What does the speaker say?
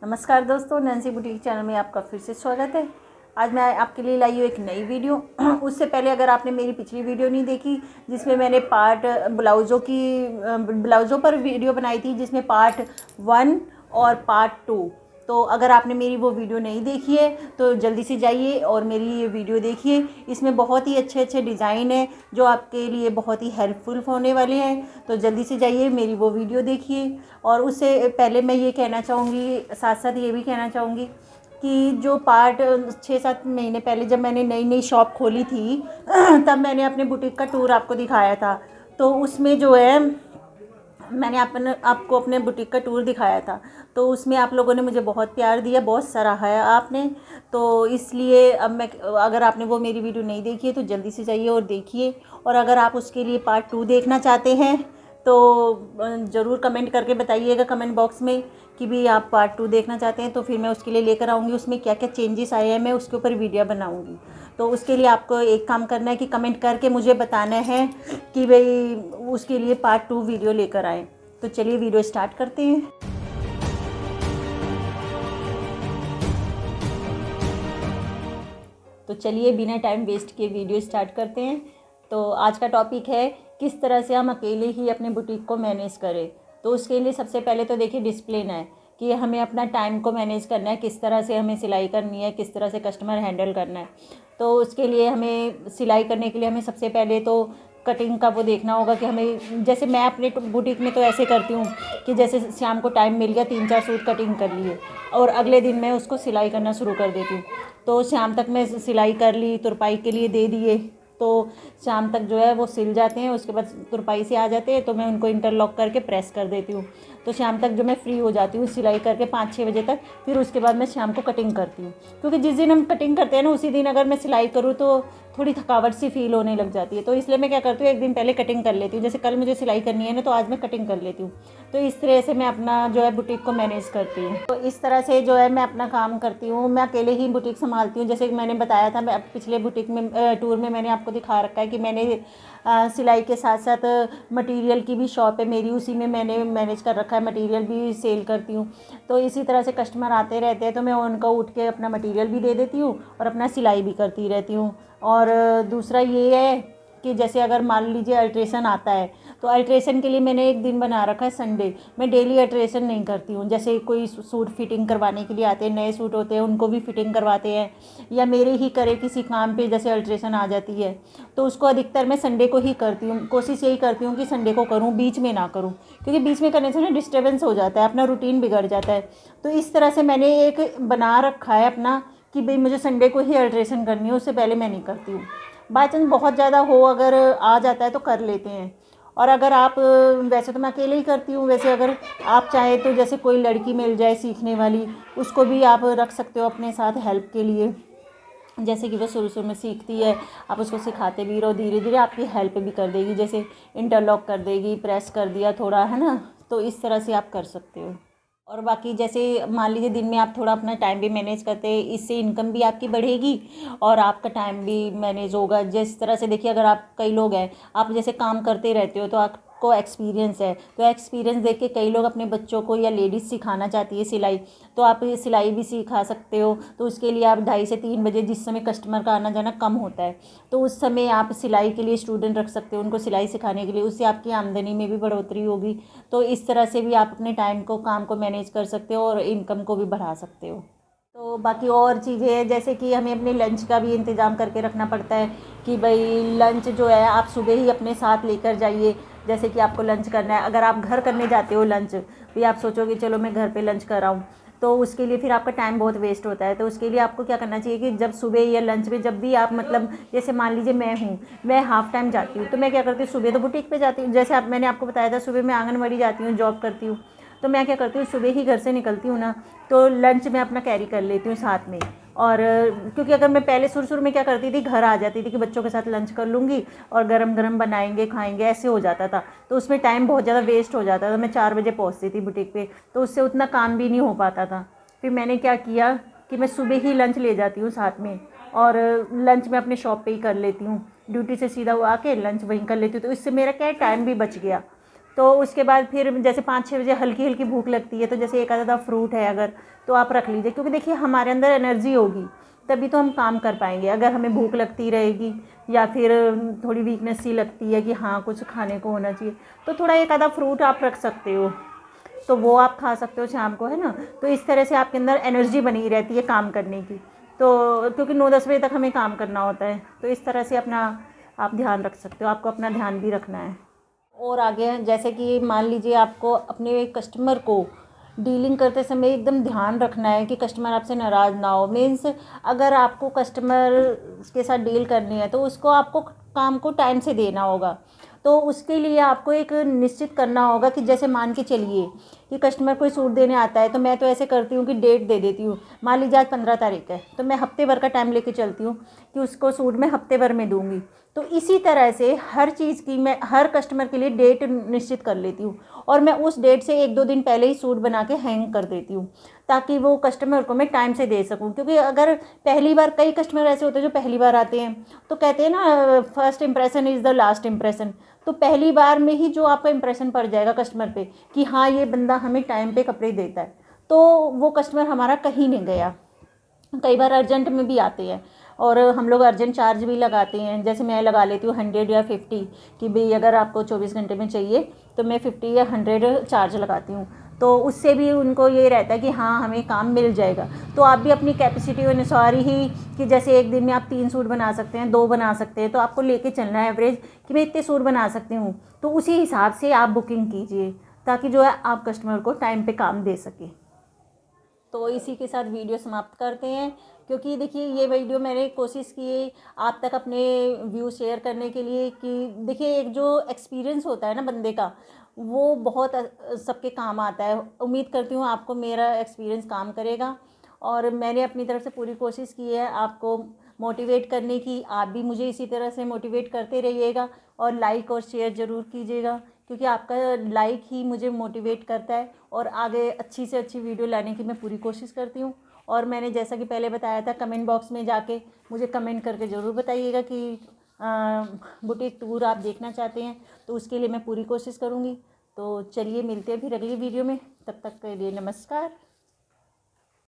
नमस्कार दोस्तों, Nancy boutique channel में आपका फिर से स्वागत है। आज मैं आपके लिए लाई हूँ एक नई वीडियो। उससे पहले अगर आपने मेरी पिछली वीडियो नहीं देखी जिसमें मैंने ब्लाउज़ों पर वीडियो बनाई थी, जिसमें पार्ट 1 और पार्ट 2, तो अगर आपने मेरी वो वीडियो नहीं देखी है तो जल्दी से जाइए और मेरी ये वीडियो देखिए। इसमें बहुत ही अच्छे अच्छे डिज़ाइन हैं जो आपके लिए बहुत ही हेल्पफुल होने वाले हैं, तो जल्दी से जाइए मेरी वो वीडियो देखिए। और उससे पहले मैं ये कहना चाहूँगी, साथ साथ ये भी कहना चाहूँगी कि जो पार्ट 6-7 महीने पहले जब मैंने नई नई शॉप खोली थी तब मैंने अपने बुटीक का टूर आपको दिखाया था। तो उसमें जो है मैंने आपको अपने बुटीक का टूर दिखाया था, तो उसमें आप लोगों ने मुझे बहुत प्यार दिया, बहुत सराहा आपने। तो इसलिए अब मैं, अगर आपने वो मेरी वीडियो नहीं देखी है तो जल्दी से जाइए और देखिए। और अगर आप उसके लिए पार्ट 2 देखना चाहते हैं तो ज़रूर कमेंट करके बताइएगा कमेंट बॉक्स में कि भी आप पार्ट 2 देखना चाहते हैं, तो फिर मैं उसके लिए लेकर आऊँगी। उसमें क्या क्या चेंजेस आए हैं मैं उसके ऊपर वीडियो बनाऊँगी। तो उसके लिए आपको एक काम करना है कि कमेंट करके मुझे बताना है कि भाई उसके लिए पार्ट 2 वीडियो लेकर आएँ। तो चलिए वीडियो स्टार्ट करते हैं। तो चलिए बिना टाइम वेस्ट किए वीडियो स्टार्ट करते हैं। तो आज का टॉपिक है किस तरह से हम अकेले ही अपने बुटीक को मैनेज करें। तो उसके लिए सबसे पहले तो देखिए डिसिप्लिन है कि हमें अपना टाइम को मैनेज करना है, किस तरह से हमें सिलाई करनी है, किस तरह से कस्टमर हैंडल करना है। तो उसके लिए हमें सिलाई करने के लिए हमें सबसे पहले तो कटिंग का वो देखना होगा कि हमें, जैसे मैं अपने बुटीक में तो ऐसे करती हूँ कि जैसे शाम को टाइम मिल गया 3-4 सूट कटिंग कर लिए और अगले दिन मैं उसको सिलाई करना शुरू कर देती हूँ। तो शाम तक मैं सिलाई कर ली, तुरपाई के लिए दे दिए, तो शाम तक जो है वो सिल जाते हैं। उसके बाद तुरपाई से आ जाते हैं तो मैं उनको इंटरलॉक करके प्रेस कर देती हूँ। तो शाम तक जो मैं फ्री हो जाती हूँ सिलाई करके 5-6 बजे तक, फिर उसके बाद मैं शाम को कटिंग करती हूँ। क्योंकि जिस दिन हम कटिंग करते हैं ना उसी दिन अगर मैं सिलाई करूँ तो थोड़ी थकावट सी फील होने लग जाती है। तो इसलिए मैं क्या करती हूँ, एक दिन पहले कटिंग कर लेती हूँ। जैसे कल मुझे सिलाई करनी है ना तो आज मैं कटिंग कर लेती हूँ। तो इस तरह से मैं अपना जो है बुटीक को मैनेज करती हूँ। तो इस तरह से जो है मैं अपना काम करती हूँ। मैं अकेले ही बुटीक संभालती हूँ। जैसे मैंने बताया था, मैं पिछले बुटीक में टूर में मैंने आपको दिखा रखा है कि मैंने सिलाई के साथ साथ मटेरियल की भी शॉप है मेरी, उसी में मैंने मैनेज कर रखा है, मटेरियल भी सेल करती हूँ। तो इसी तरह से कस्टमर आते रहते हैं तो मैं उनको उठ के अपना मटेरियल भी दे देती हूँ और अपना सिलाई भी करती रहती हूँ। और दूसरा ये है कि जैसे अगर मान लीजिए अल्ट्रेशन आता है तो अल्ट्रेशन के लिए मैंने एक दिन बना रखा है संडे। मैं डेली अल्ट्रेशन नहीं करती हूँ। जैसे कोई सूट फिटिंग करवाने के लिए आते हैं, नए सूट होते हैं, उनको भी फिटिंग करवाते हैं, या मेरे ही करे किसी काम पे जैसे अल्ट्रेशन आ जाती है तो उसको अधिकतर मैं संडे को ही करती हूँ। कोशिश यही करती हूँ कि संडे को करूँ, बीच में ना करूँ, क्योंकि बीच में करने से ना डिस्टर्बेंस हो जाता है, अपना रूटीन बिगड़ जाता है। तो इस तरह से मैंने एक बना रखा है अपना कि भाई मुझे संडे को ही अल्ट्रेशन करनी है, उससे पहले मैं नहीं करती हूँ। बाई चांस बहुत ज़्यादा हो, अगर आ जाता है तो कर लेते हैं। और अगर आप, वैसे तो मैं अकेले ही करती हूँ, वैसे अगर आप चाहे तो जैसे कोई लड़की मिल जाए सीखने वाली, उसको भी आप रख सकते हो अपने साथ हेल्प के लिए। जैसे कि वो शुरू शुरू में सीखती है, आप उसको सिखाते भी रहो, धीरे धीरे आपकी हेल्प भी कर देगी, जैसे इंटरलॉक कर देगी, प्रेस कर दिया थोड़ा, है ना। तो इस तरह से आप कर सकते हो। और बाकी जैसे मान लीजिए दिन में आप थोड़ा अपना टाइम भी मैनेज करते हैं, इससे इनकम भी आपकी बढ़ेगी और आपका टाइम भी मैनेज होगा। जिस तरह से देखिए, अगर आप, कई लोग हैं, आप जैसे काम करते रहते हो तो आपको एक्सपीरियंस है, तो एक्सपीरियंस देख के कई लोग अपने बच्चों को या लेडीज़ सिखाना चाहती है सिलाई, तो आप ये सिलाई भी सिखा सकते हो। तो उसके लिए आप 2:30 से 3 बजे, जिस समय कस्टमर का आना जाना कम होता है, तो उस समय आप सिलाई के लिए स्टूडेंट रख सकते हो, उनको सिलाई सिखाने के लिए। उससे आपकी आमदनी में भी बढ़ोतरी होगी। तो इस तरह से भी आप अपने टाइम को, काम को मैनेज कर सकते हो और इनकम को भी बढ़ा सकते हो। तो बाकी और चीज़ें हैं, जैसे कि हमें अपने लंच का भी इंतज़ाम करके रखना पड़ता है कि भाई लंच जो है आप सुबह ही अपने साथ लेकर जाइए। जैसे कि आपको लंच करना है, अगर आप घर करने जाते हो लंच, भी आप सोचोगे चलो मैं घर पे लंच कर आऊँ, तो उसके लिए फिर आपका टाइम बहुत वेस्ट होता है। तो उसके लिए आपको क्या करना चाहिए कि जब सुबह या लंच में, जब भी आप, मतलब जैसे मान लीजिए मैं हाफ़ टाइम जाती हूँ, तो मैं क्या करती हूँ, सुबह तो बुटीक पे जाती हूँ, जैसे आप, मैंने आपको बताया था सुबह मैं आंगनवाड़ी जाती हूँ, जॉब करती हूँ। तो मैं क्या करती हूँ, सुबह ही घर से निकलती हूँ ना, तो लंच मैं अपना कैरी कर लेती हूँ साथ में। और क्योंकि अगर मैं पहले शुरू में क्या करती थी, घर आ जाती थी कि बच्चों के साथ लंच कर लूँगी और गरम गरम बनाएंगे खाएंगे, ऐसे हो जाता था। तो उसमें टाइम बहुत ज़्यादा वेस्ट हो जाता था। मैं 4 बजे पहुँचती थी बुटीक पे, तो उससे उतना काम भी नहीं हो पाता था। फिर मैंने क्या किया कि मैं सुबह ही लंच ले जाती हूँ साथ में, और लंच मैं अपने शॉप पे ही कर लेती हूँ। ड्यूटी से सीधा वो आके लंच वहीं कर लेती हूँ। तो इससे मेरा क्या है, टाइम भी बच गया। तो उसके बाद फिर जैसे 5-6 बजे हल्की हल्की भूख लगती है, तो जैसे एक आधा फ्रूट है अगर, तो आप रख लीजिए, क्योंकि देखिए हमारे अंदर एनर्जी होगी तभी तो हम काम कर पाएंगे। अगर हमें भूख लगती रहेगी या फिर थोड़ी वीकनेस सी लगती है कि हाँ कुछ खाने को होना चाहिए, तो थोड़ा एक आधा फ्रूट आप रख सकते हो, तो वो आप खा सकते हो शाम को, है ना। तो इस तरह से आपके अंदर एनर्जी बनी रहती है काम करने की। तो क्योंकि 9-10 बजे तक हमें काम करना होता है, तो इस तरह से अपना आप ध्यान रख सकते हो, आपको अपना ध्यान भी रखना है। और आगे जैसे कि मान लीजिए आपको अपने कस्टमर को डीलिंग करते समय एकदम ध्यान रखना है कि कस्टमर आपसे नाराज़ ना हो। मीन्स अगर आपको कस्टमर के साथ डील करनी है तो उसको आपको काम को टाइम से देना होगा। तो उसके लिए आपको एक निश्चित करना होगा कि जैसे मान के चलिए कि कस्टमर कोई सूट देने आता है, तो मैं तो ऐसे करती हूँ कि डेट दे देती हूँ। मान लीजिए आज 15 तारीख है, तो मैं हफ्ते भर का टाइम लेके चलती हूँ कि उसको सूट मैं हफ्ते भर में दूँगी। तो इसी तरह से हर चीज़ की मैं हर कस्टमर के लिए डेट निश्चित कर लेती हूँ, और मैं उस डेट से 1-2 दिन पहले ही सूट बना के हैंग कर देती हूँ, ताकि वो कस्टमर को मैं टाइम से दे सकूँ। क्योंकि अगर पहली बार, कई कस्टमर ऐसे होते हैं जो पहली बार आते हैं, तो कहते हैं ना first impression is the last impression. तो पहली बार में ही जो आपका इंप्रेशन पड़ जाएगा कस्टमर पे कि हाँ ये बंदा हमें टाइम पे कपड़े देता है, तो वो कस्टमर हमारा कहीं नहीं गया। कई बार अर्जेंट में भी आते हैं और हम लोग अर्जेंट चार्ज भी लगाते हैं। जैसे मैं लगा लेती हूँ 100 या 50 कि भाई अगर आपको 24 घंटे में चाहिए तो मैं 50 या 100 चार्ज लगाती हूँ। तो उससे भी उनको ये रहता है कि हाँ हमें काम मिल जाएगा। तो आप भी अपनी कैपेसिटी अनुसार ही, कि जैसे एक दिन में आप 3 सूट बना सकते हैं, 2 बना सकते हैं, तो आपको लेके चलना है एवरेज कि मैं इतने सूट बना सकती हूँ। तो उसी हिसाब से आप बुकिंग कीजिए, ताकि जो है आप कस्टमर को टाइम पे काम दे सकें। तो इसी के साथ वीडियो समाप्त करते हैं, क्योंकि देखिए ये वीडियो मैंने कोशिश की है आप तक अपने व्यू शेयर करने के लिए, कि देखिए एक जो एक्सपीरियंस होता है ना बंदे का, वो बहुत सबके काम आता है। उम्मीद करती हूँ आपको मेरा एक्सपीरियंस काम करेगा, और मैंने अपनी तरफ से पूरी कोशिश की है आपको मोटिवेट करने की। आप भी मुझे इसी तरह से मोटिवेट करते रहिएगा, और लाइक और शेयर ज़रूर कीजिएगा, क्योंकि आपका लाइक ही मुझे मोटिवेट करता है और आगे अच्छी से अच्छी वीडियो लाने की मैं पूरी कोशिश करती हूँ। और मैंने जैसा कि पहले बताया था, कमेंट बॉक्स में जाके मुझे कमेंट करके ज़रूर बताइएगा कि बुटीक टूर आप देखना चाहते हैं, तो उसके लिए मैं पूरी कोशिश करूँगी। तो चलिए मिलते हैं फिर अगली वीडियो में, तब तक के लिए नमस्कार।